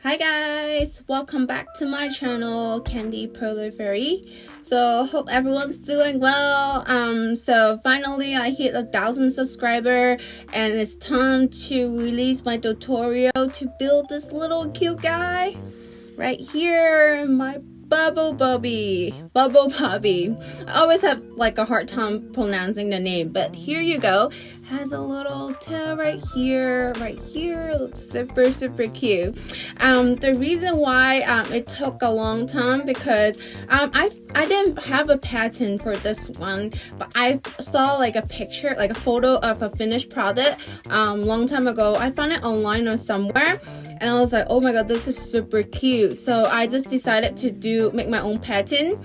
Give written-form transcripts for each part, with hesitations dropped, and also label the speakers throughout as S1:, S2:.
S1: Hi guys, welcome back to my channel, Candy Perler Fairy. So hope everyone's doing well. So finally I hit 1,000 subscribers and it's time to release my tutorial to build this little cute guy right here, my Bubble Bobby. I always have like a hard time pronouncing the name, but here you go. Has a little tail right here. Looks super cute. The reason why it took a long time because I didn't have a pattern for this one, but I saw like a picture, like a photo of a finished product long time ago. I found it online or somewhere, and I was like, oh my god, this is super cute. So I just decided to make my own pattern.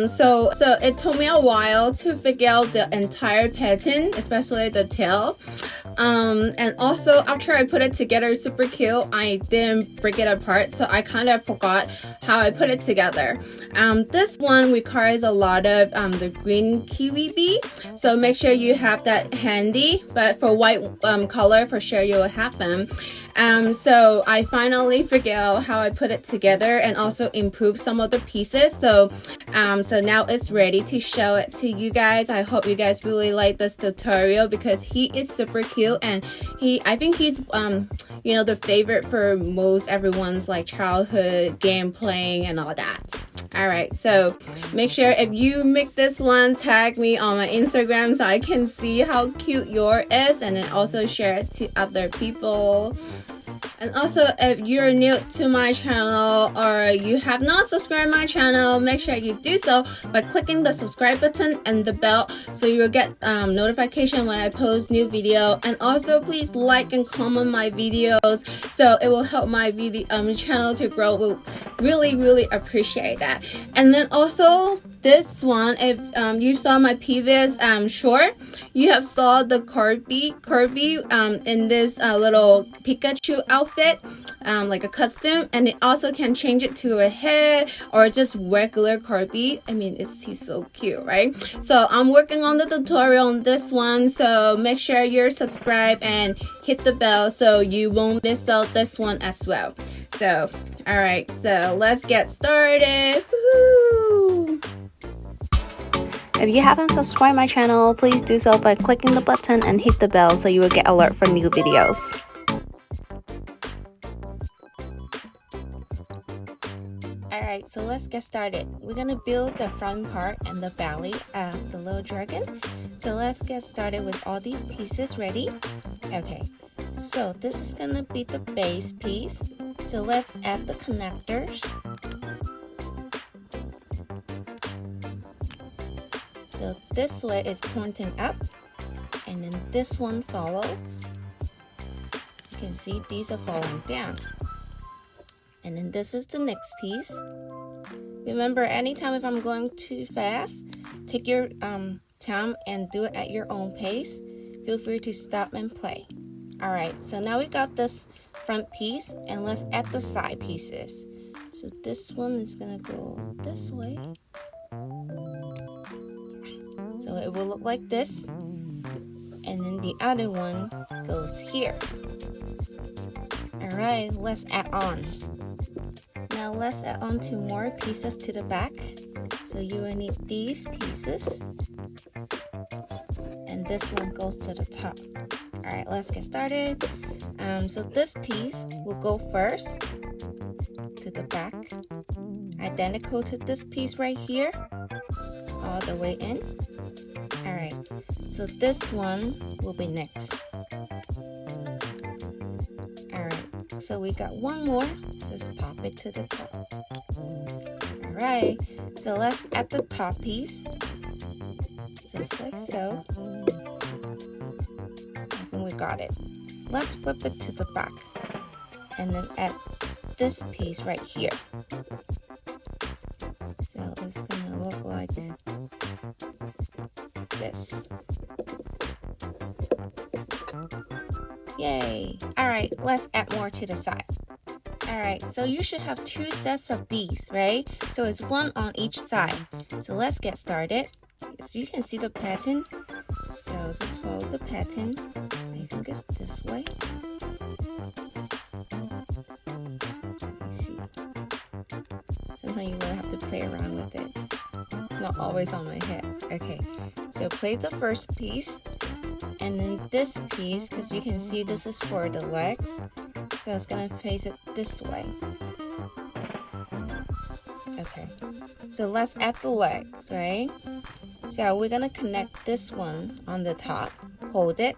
S1: So it took me a while to figure out the entire pattern, especially the tail. And also after I put it together, super cute, I didn't break it apart, so I kind of forgot how I put it together. This one requires a lot of the green kiwi bee, so make sure you have that handy, but for white color for sure you will have them. So I finally figured out how I put it together and also improve some of the pieces. So now it's ready to show it to you guys. I hope you guys really like this tutorial because he is super cute, and I think he's you know, the favorite for most everyone's like childhood game playing and all that. Alright, so make sure if you make this one, tag me on my Instagram so I can see how cute yours is, and then also share it to other people. And also, if you're new to my channel or you have not subscribed my channel, make sure you do so by clicking the subscribe button and the bell so you'll get notification when I post new video. And also please like and comment my videos so it will help my video channel to grow. We'll really appreciate that. And then also this one, if you saw my previous short, you have saw the Kirby in this little Pikachu outfit, like a costume, and it also can change it to a head or just regular Kirby. I mean, he's so cute, right? So I'm working on the tutorial on this one, so make sure you're subscribed and hit the bell so you won't miss out this one as well. So alright, so let's get started. Woo-hoo! If you haven't subscribed my channel, please do so by clicking the button and hit the bell so you will get alert for new videos. Alright, so let's get started. We're gonna build the front part and the belly of the little dragon. So let's get started with all these pieces ready. Okay, so this is gonna be the base piece. So let's add the connectors. So this way it's pointing up, and then this one follows. You can see these are falling down. And then this is the next piece. Remember, anytime if I'm going too fast, take your time and do it at your own pace. Feel free to stop and play. Alright, so now we got this front piece, and let's add the side pieces. So this one is gonna go this way. So it will look like this, and then the other one goes here. Alright, let's add on. Now let's add on 2 more pieces to the back. So you will need these pieces, and this one goes to the top. Alright, let's get started. So this piece will go first to the back, identical to this piece right here, all the way in. Alright, so this one will be next. Alright, so we got one more. Just pop it to the top. Alright, so let's add the top piece. Just like so. I think we got it. Let's flip it to the back, and then add this piece right here. So it's gonna look like this. Yay! Alright, let's add more to the side. Alright, so you should have 2 sets of these, right? So it's 1 on each side. So let's get started. So you can see the pattern. So just follow the pattern. I think it's this way. sometimes you really have to play around with it. It's not always on my head. Okay, so place the first piece, and then this piece, because you can see this is for the legs, so it's gonna face it this way. Okay, so let's add the legs, right? So we're gonna connect this one on the top, hold it,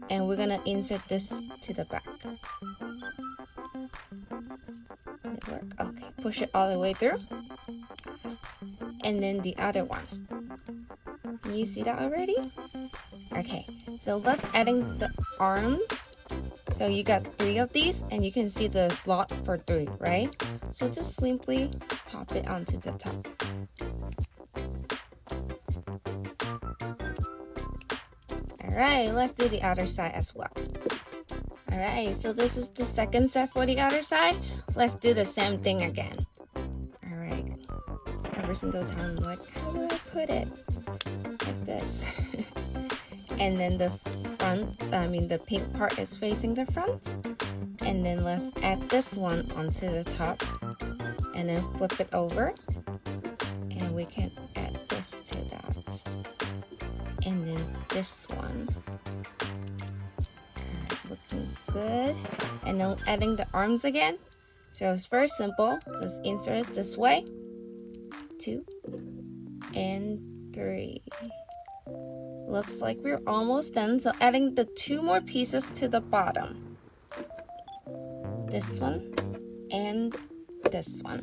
S1: and we're gonna insert this to the back. Did it work? Okay, push it all the way through. And then the other one. Can you see that already? Okay, so let's adding the arms. So you got 3 of these, and you can see the slot for 3, right? So just simply pop it onto the top. Alright, let's do the other side as well. Alright, so this is the second set for the other side. Let's do the same thing again. Alright, every single time I'm like, how do I put it? Like this. And then the front, the pink part is facing the front. And then let's add this one onto the top. And then flip it over. And we can add this to that. And then this one. Alright, looking good. And then adding the arms again. So it's very simple. Just insert it this way. 2 and 3. Looks like we're almost done. So adding the 2 more pieces to the bottom. This one and this one.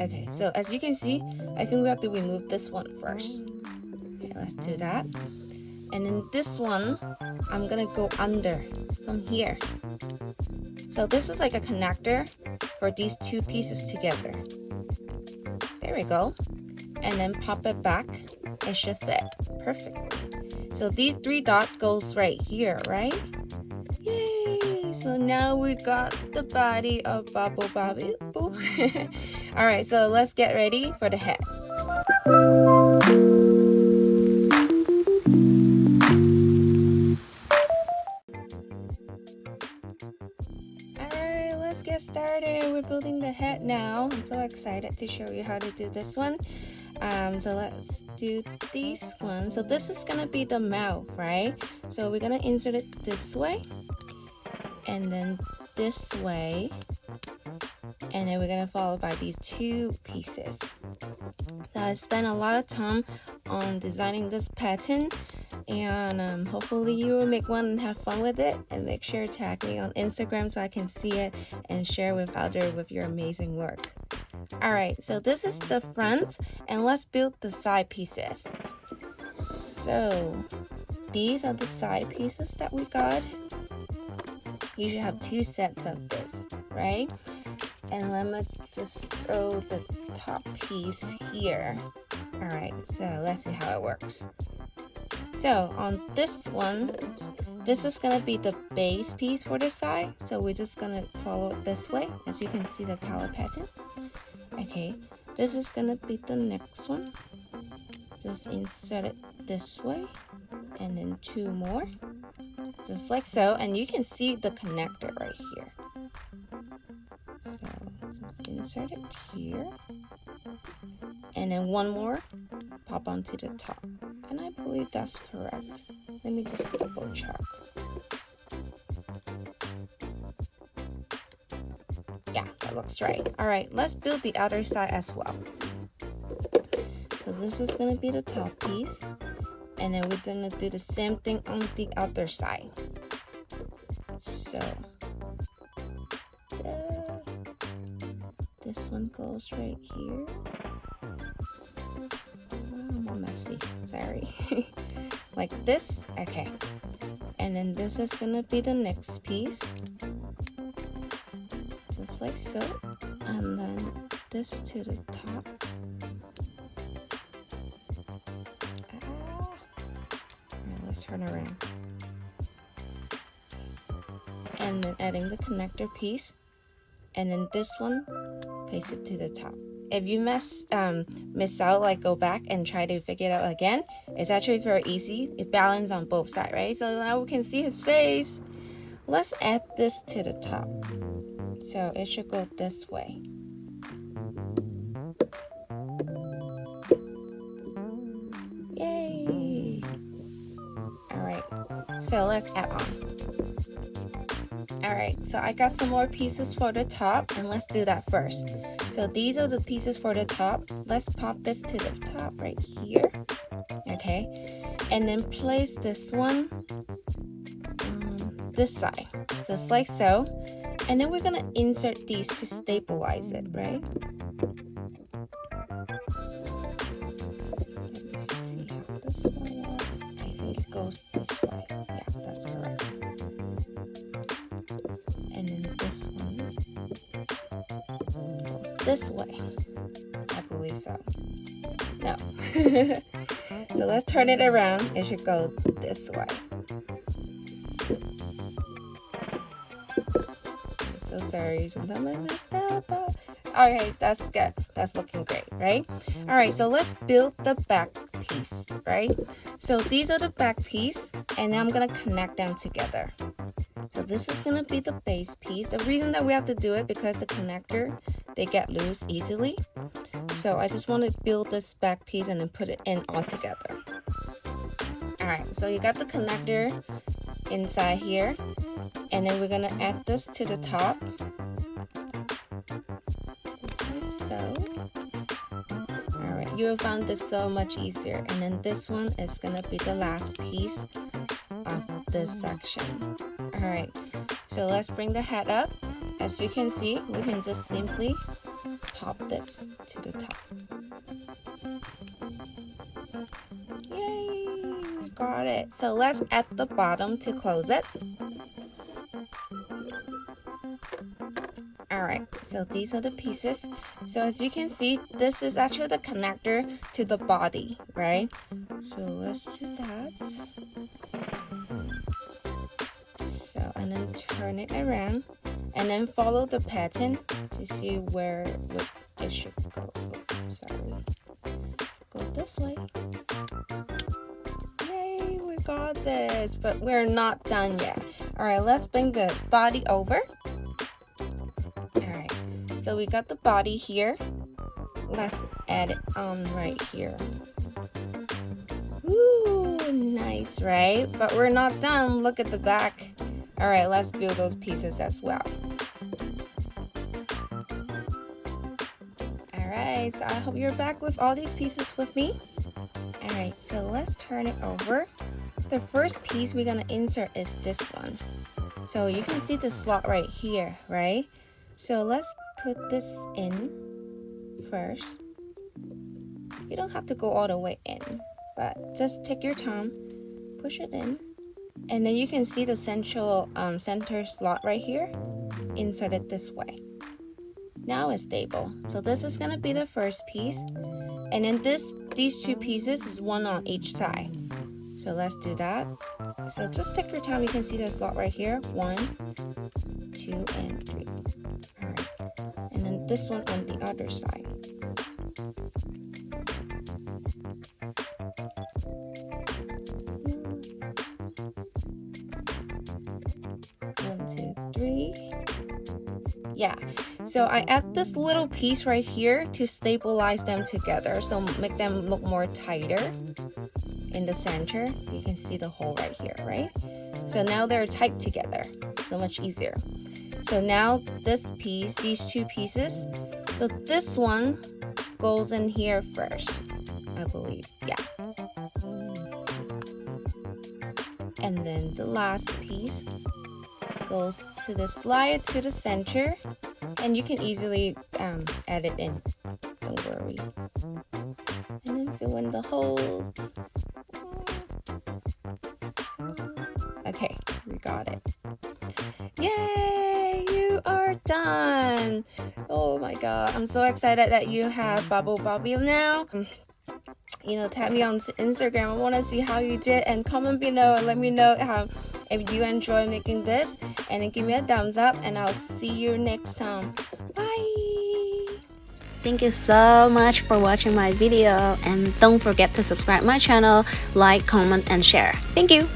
S1: Okay, so as you can see, I think we have to remove this one first. Okay, let's do that. And then this one, I'm gonna go under from here. So this is like a connector for these 2 pieces together. There we go. And then pop it back. It should fit perfectly. So these 3 dots goes right here, right? Yay! So now we got the body of Bubble Bobble. Alright, so let's get ready for the head. Alright, let's get started. We're building the head now. I'm so excited to show you how to do this one. So let's do this one. So this is gonna be the mouth, right? So we're gonna insert it this way and then this way, and then we're gonna follow by these 2 pieces. So I spent a lot of time on designing this pattern, and hopefully you will make one and have fun with it, and make sure to tag me on Instagram so I can see it and share with others with your amazing work. Alright, so this is the front, and let's build the side pieces. So these are the side pieces that we got. You should have 2 sets of this, right? And let me just throw the top piece here. Alright, so let's see how it works. So on this one, this is gonna be the base piece for the side. So we're just gonna follow it this way, as you can see the color pattern. Okay, this is gonna be the next one. Just insert it this way, and then 2 more, just like so. And you can see the connector right here. So just insert it here, and then 1 more, pop onto the top. And I believe that's correct. Let me just double check. Yeah, that looks right. Alright, let's build the other side as well. So this is gonna be the top piece, and then we're gonna do the same thing on the other side. So this one goes right here. Oh, messy, sorry. Like this, okay. And then this is gonna be the next piece, just like so. And then this to the top. Let's turn around. And then adding the connector piece, and then this one, paste it to the top. If you miss out, like go back and try to figure it out again. It's actually very easy. It balances on both sides, right? So now we can see his face. Let's add this to the top. So it should go this way. Yay! Alright, so let's add on. Alright, so I got some more pieces for the top, and let's do that first. So these are the pieces for the top. Let's pop this to the top right here. Okay, and then place this one on this side, just like so. And then we're gonna insert these to stabilize it, right? Let me see how this one works. I think it goes this way. Yeah, that's correct. And then this one goes this way. I believe so. No. So let's turn it around. It should go this way. I'm so sorry. Sometimes I mess that up. Alright, that's good. That's looking great, right? Alright, so let's build the back piece, right? So these are the back piece, and I'm gonna connect them together. So this is gonna be the base piece. The reason that we have to do it because the connector, they get loose easily. So I just want to build this back piece and then put it in all together. Alright, so you got the connector inside here, and then we're gonna add this to the top. Like so. Alright, you will find this so much easier. And then this one is gonna be the last piece of this section. Alright, so let's bring the head up. As you can see, we can just simply pop this to the top. Yay! We got it. So let's add the bottom to close it. Alright, so these are the pieces. So as you can see, this is actually the connector to the body, right? So let's do that. So, and then turn it around, and then follow the pattern to see where it should go. Oh, sorry. Go this way. Yay, we got this, but we're not done yet. Alright, let's bring the body over. Alright, so we got the body here. Let's add it on right here. Ooh, nice, right? But we're not done. Look at the back. Alright, let's build those pieces as well. Alright, so I hope you're back with all these pieces with me. Alright, so let's turn it over. The first piece we're gonna insert is this one. So you can see the slot right here, right? So let's put this in first. You don't have to go all the way in, but just take your time, push it in. And then you can see the central center slot right here. Insert it this way. Now it's stable. So this is gonna be the first piece, and then these two pieces is one on each side. So let's do that. So just take your time. You can see the slot right here. 1, 2, and 3. All right, and then this one on the other side. Yeah, so I add this little piece right here to stabilize them together, so make them look more tighter. In the center, you can see the hole right here, right? So now they're tight together, so much easier. So now this piece, these two pieces, so this one goes in here first, I believe, yeah. And then the last piece goes to the slide to the center, and you can easily add it in, don't worry. And then fill in the holes. Okay, we got it. Yay, you are done. Oh my god, I'm so excited that you have Bubble Bobble now. You know, tag me on Instagram. I want to see how you did, and comment below and let me know how if you enjoy making this, and then give me a thumbs up, and I'll see you next time. Bye. Thank you so much for watching my video, and don't forget to subscribe my channel, like, comment, and share. Thank you.